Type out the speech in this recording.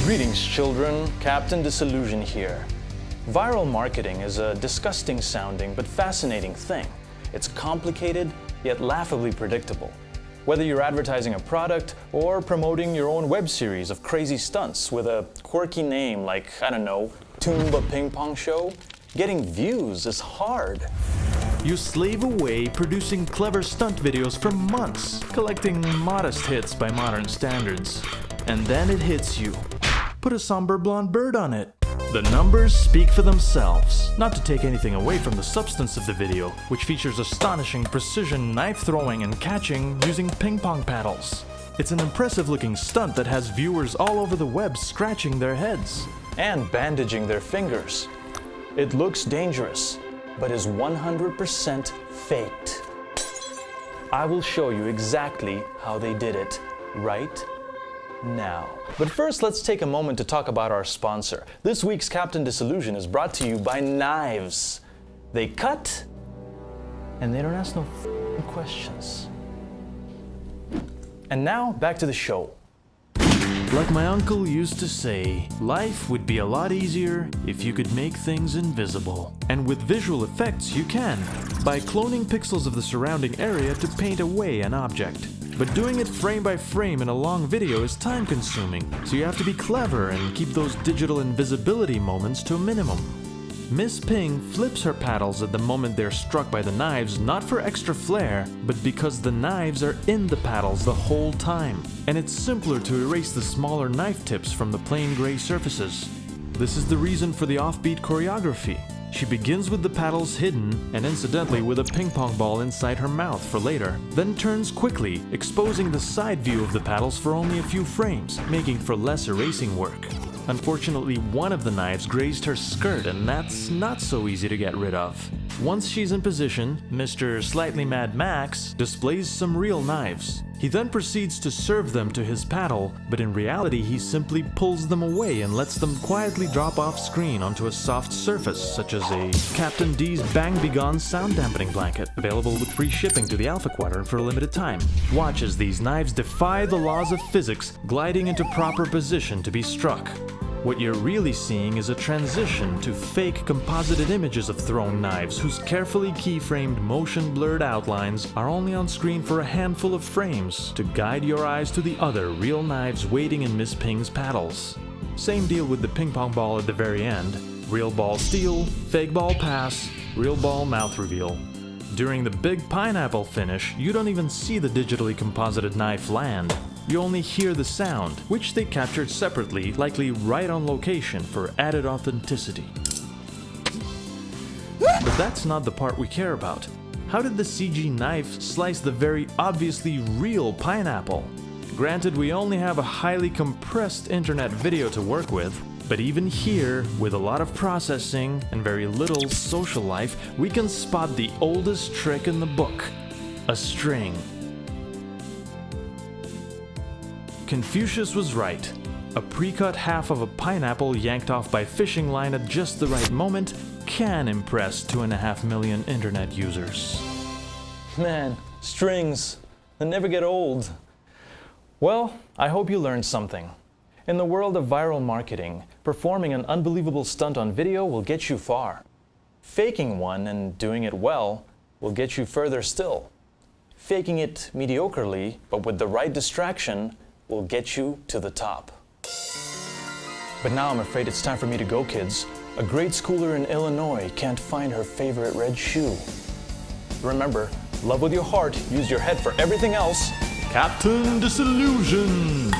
Greetings, children. Captain Disillusion here. Viral marketing is a disgusting sounding but fascinating thing. It's complicated, yet laughably predictable. Whether you're advertising a product or promoting your own web series of crazy stunts with a quirky name like, I don't know, Toomba Ping Pong Show, getting views is hard. You slave away producing clever stunt videos for months, collecting modest hits by modern standards. And then it hits you. Put a somber blonde bird on it. The numbers speak for themselves. Not to take anything away from the substance of the video, which features astonishing precision knife throwing and catching using ping pong paddles. It's an impressive looking stunt that has viewers all over the web scratching their heads and bandaging their fingers. It looks dangerous, but is 100% faked. I will show you exactly how they did it right now. But first, let's take a moment to talk about our sponsor. This week's Captain Disillusion is brought to you by knives. They cut, and they don't ask no questions. And now, back to the show. Like my uncle used to say, life would be a lot easier if you could make things invisible. And with visual effects you can, by cloning pixels of the surrounding area to paint away an object. But doing it frame by frame in a long video is time consuming, so you have to be clever and keep those digital invisibility moments to a minimum. Miss Ping flips her paddles at the moment they're struck by the knives, not for extra flair, but because the knives are in the paddles the whole time. And it's simpler to erase the smaller knife tips from the plain gray surfaces. This is the reason for the offbeat choreography. She begins with the paddles hidden, and incidentally with a ping pong ball inside her mouth for later, then turns quickly, exposing the side view of the paddles for only a few frames, making for less erasing work. Unfortunately, one of the knives grazed her skirt, and that's not so easy to get rid of. Once she's in position, Mr. Slightly Mad Max displays some real knives. He then proceeds to serve them to his paddle, but in reality he simply pulls them away and lets them quietly drop off screen onto a soft surface, such as a Captain D's Bang Be Gone sound dampening blanket, available with free shipping to the Alpha Quadrant for a limited time. Watch as these knives defy the laws of physics, gliding into proper position to be struck. What you're really seeing is a transition to fake composited images of thrown knives whose carefully keyframed motion-blurred outlines are only on screen for a handful of frames to guide your eyes to the other real knives waiting in Miss Ping's paddles. Same deal with the ping pong ball at the very end. Real ball steal, fake ball pass, real ball mouth reveal. During the big pineapple finish, you don't even see the digitally composited knife land. You only hear the sound, which they captured separately, likely right on location for added authenticity. But that's not the part we care about. How did the CG knife slice the very obviously real pineapple? Granted, we only have a highly compressed internet video to work with, but even here, with a lot of processing and very little social life, we can spot the oldest trick in the book: a string. Confucius was right. A pre-cut half of a pineapple yanked off by fishing line at just the right moment can impress 2.5 million internet users. Man, strings, they never get old. Well, I hope you learned something. In the world of viral marketing, performing an unbelievable stunt on video will get you far. Faking one and doing it well will get you further still. Faking it mediocrely, but with the right distraction, will get you to the top. But now I'm afraid it's time for me to go, kids. A grade schooler in Illinois can't find her favorite red shoe. Remember, love with your heart, use your head for everything else. Captain Disillusion!